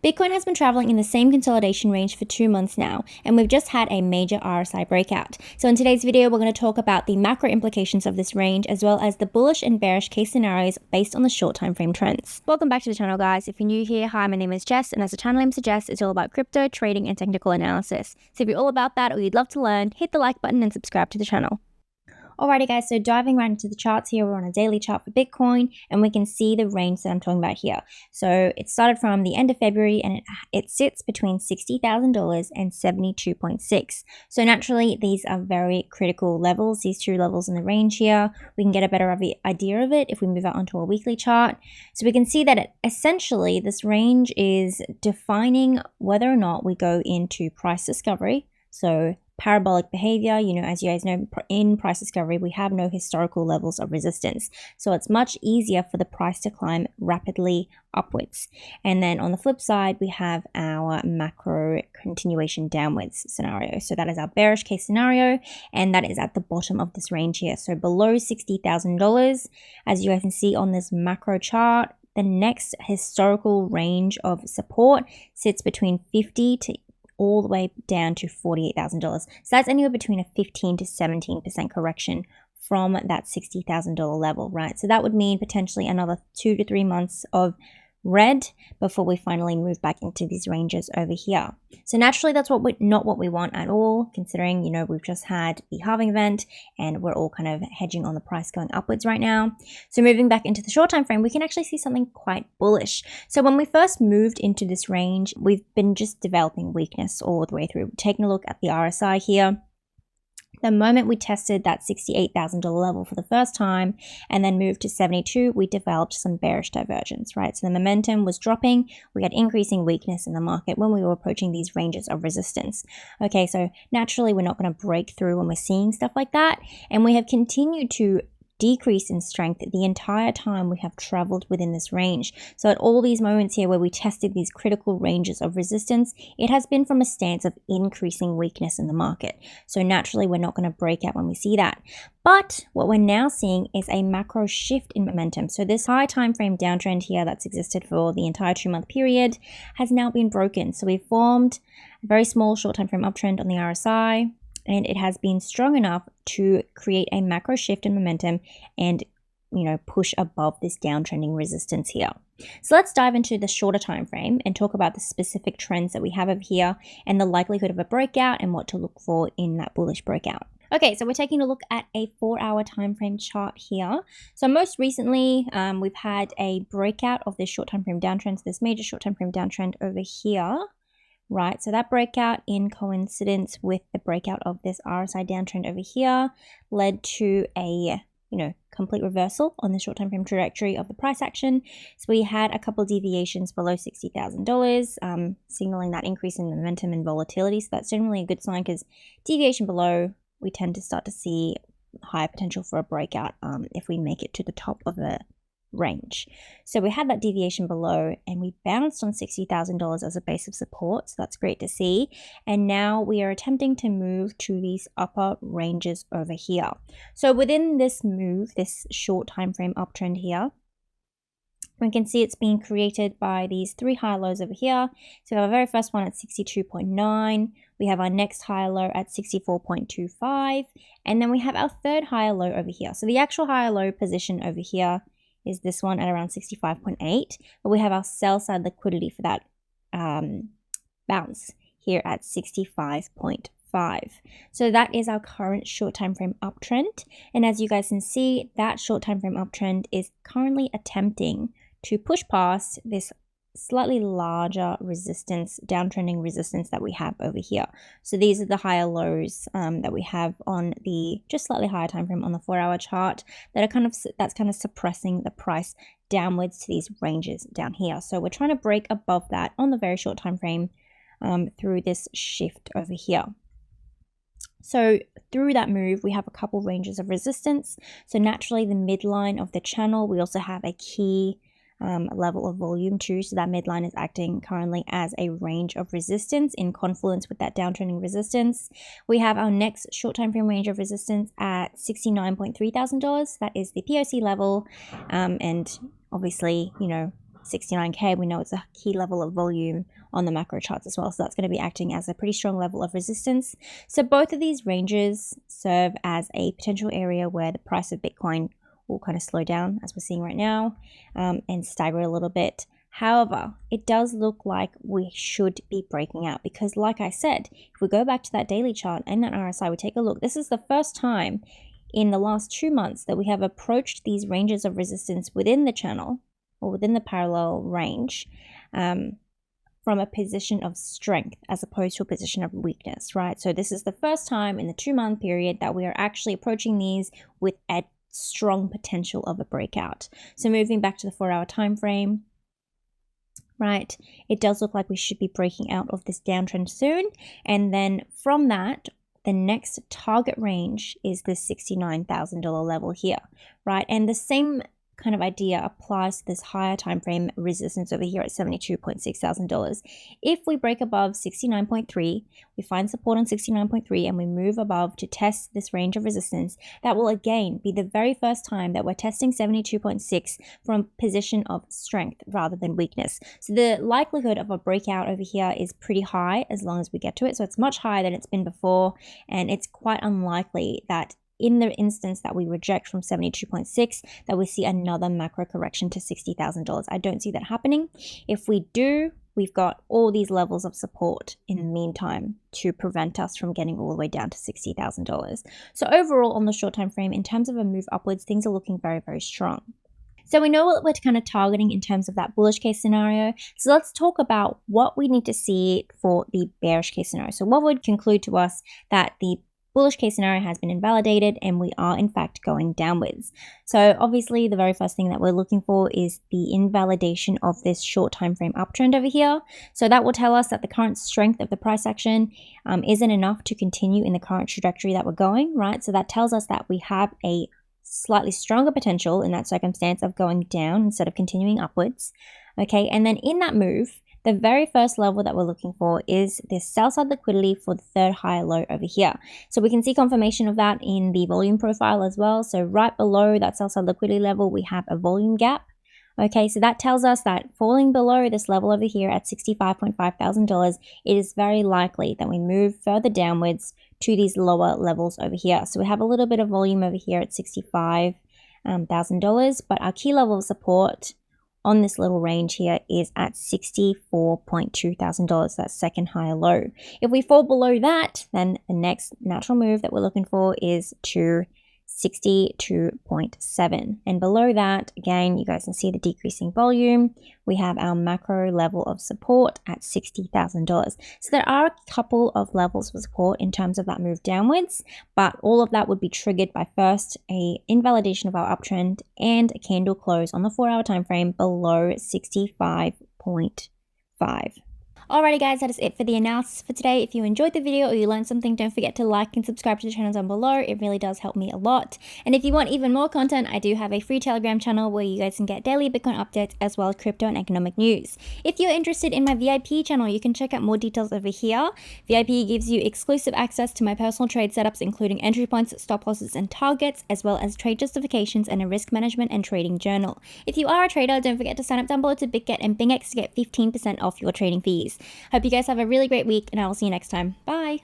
Bitcoin has been traveling in the same consolidation range for 2 months now, and we've just had a major RSI breakout. So in today's video, we're going to talk about the macro implications of this range, as well as the bullish and bearish case scenarios based on the short time frame trends. Welcome back to the channel, guys. If you're new here, hi, my name is Jess, and as the channel name suggests, it's all about crypto, trading, and technical analysis. So if you're all about that or you'd love to learn, hit the like button and subscribe to the channel. Alrighty guys, so diving right into the charts here, we're on a daily chart for Bitcoin, and we can see the range that I'm talking about here. So it started from the end of February, and it sits between $60,000 and 72.6. So naturally, these are very critical levels, these two levels in the range here. We can get a better idea of it if we move out onto a weekly chart. So we can see that essentially this range is defining whether or not we go into price discovery. So parabolic behavior, as you guys know, in price discovery, we have no historical levels of resistance. So it's much easier for the price to climb rapidly upwards. And then on the flip side, we have our macro continuation downwards scenario. So that is our bearish case scenario, and that is at the bottom of this range here. So below $60,000, as you guys can see on this macro chart, the next historical range of support sits between 50 to all the way down to $48,000. So that's anywhere between a 15 to 17% correction from that $60,000 level, right? So that would mean potentially another 2 to 3 months of red before we finally move back into these ranges over here. So naturally, that's not what we want at all, considering, we've just had the halving event and we're all kind of hedging on the price going upwards right now. So moving back into the short time frame, we can actually see something quite bullish. So when we first moved into this range, we've been just developing weakness all the way through. Taking a look at the RSI here. The moment we tested that $68,000 level for the first time and then moved to 72, we developed some bearish divergence, right? So the momentum was dropping. We had increasing weakness in the market when we were approaching these ranges of resistance. Okay, so naturally, we're not going to break through when we're seeing stuff like that. And we have continued to decrease in strength the entire time we have traveled within this range. So at all these moments here where we tested these critical ranges of resistance, it has been from a stance of increasing weakness in the market. So naturally, we're not going to break out when we see that. But what we're now seeing is a macro shift in momentum. So this high time frame downtrend here that's existed for the entire 2-month period has now been broken. So we've formed a very small short time frame uptrend on the RSI, and it has been strong enough to create a macro shift in momentum and, push above this downtrending resistance here. So let's dive into the shorter time frame and talk about the specific trends that we have over here and the likelihood of a breakout and what to look for in that bullish breakout. Okay, so we're taking a look at a 4-hour time frame chart here. So most recently, we've had a breakout of this short time frame downtrend, so this major short time frame downtrend over here. Right, so that breakout in coincidence with the breakout of this RSI downtrend over here led to a, complete reversal on the short time frame trajectory of the price action. So we had a couple of deviations below $60,000, signaling that increase in momentum and volatility. So that's generally a good sign because deviation below, we tend to start to see higher potential for a breakout if we make it to the top of the range. So we had that deviation below and we bounced on $60,000 as a base of support. So that's great to see. And now we are attempting to move to these upper ranges over here. So within this move, this short time frame uptrend here, we can see it's being created by these 3 high lows over here. So we have our very first one at 62.9. We have our next higher low at 64.25. And then we have our third higher low over here. So the actual higher low position over here is this one at around 65.8, but we have our sell side liquidity for that bounce here at 65.5. So that is our current short time frame uptrend, and as you guys can see, that short time frame uptrend is currently attempting to push past this slightly larger resistance, downtrending resistance that we have over here. So these are the higher lows that we have on the just slightly higher time frame on the 4-hour chart that are that's kind of suppressing the price downwards to these ranges down here. So we're trying to break above that on the very short time frame through this shift over here. So through that move, we have a couple ranges of resistance. So naturally, the midline of the channel, we also have a key level of volume too. So that midline is acting currently as a range of resistance in confluence with that downtrending resistance. We have our next short time frame range of resistance at $69.3 thousand. That is the POC level. And obviously, 69K, we know it's a key level of volume on the macro charts as well. So that's going to be acting as a pretty strong level of resistance. So both of these ranges serve as a potential area where the price of Bitcoin will kind of slow down, as we're seeing right now, and stagger a little bit. However, it does look like we should be breaking out because, like I said, if we go back to that daily chart and that RSI, we take a look, this is the first time in the last 2 months that we have approached these ranges of resistance within the channel or within the parallel range from a position of strength as opposed to a position of weakness, right? So this is the first time in the 2-month period that we are actually approaching these with a strong potential of a breakout. So moving back to the 4-hour time frame, right, it does look like we should be breaking out of this downtrend soon. And then from that, the next target range is the $69,000 level here, right? And the same kind of idea applies to this higher time frame resistance over here at $72,600. If we break above 69.3, we find support on 69.3 and we move above to test this range of resistance, that will again be the very first time that we're testing 72.6 from a position of strength rather than weakness. So the likelihood of a breakout over here is pretty high as long as we get to it. So it's much higher than it's been before, and it's quite unlikely that in the instance that we reject from 72.6, that we see another macro correction to $60,000. I don't see that happening. If we do, we've got all these levels of support in the meantime to prevent us from getting all the way down to $60,000. So overall, on the short time frame, in terms of a move upwards, things are looking very, very strong. So we know what we're kind of targeting in terms of that bullish case scenario. So let's talk about what we need to see for the bearish case scenario. So what would conclude to us that the bullish case scenario has been invalidated and we are in fact going downwards. So obviously the very first thing that we're looking for is the invalidation of this short time frame uptrend over here. So that will tell us that the current strength of the price action isn't enough to continue in the current trajectory that we're going, right? So that tells us that we have a slightly stronger potential in that circumstance of going down instead of continuing upwards. Okay, and then in that move, the very first level that we're looking for is this sell side liquidity for the third higher low over here. So we can see confirmation of that in the volume profile as well. So right below that sell side liquidity level, we have a volume gap. Okay, so that tells us that falling below this level over here at $65.5 thousand, it is very likely that we move further downwards to these lower levels over here. So we have a little bit of volume over here at $65,000, but our key level of support on this little range here is at $64.2 thousand, that second higher low. If we fall below that, then the next natural move that we're looking for is to 62.7, and below that, again, you guys can see the decreasing volume. We have our macro level of support at $60,000. So there are a couple of levels of support in terms of that move downwards, but all of that would be triggered by first a invalidation of our uptrend and a candle close on the 4-hour time frame below 65.5. Alrighty guys, that is it for the analysis for today. If you enjoyed the video or you learned something, don't forget to like and subscribe to the channel down below. It really does help me a lot. And if you want even more content, I do have a free Telegram channel where you guys can get daily Bitcoin updates as well as crypto and economic news. If you're interested in my VIP channel, you can check out more details over here. VIP gives you exclusive access to my personal trade setups, including entry points, stop losses, and targets, as well as trade justifications and a risk management and trading journal. If you are a trader, don't forget to sign up down below to BitGet and BingX to get 15% off your trading fees. Hope you guys have a really great week, and I will see you next time. Bye!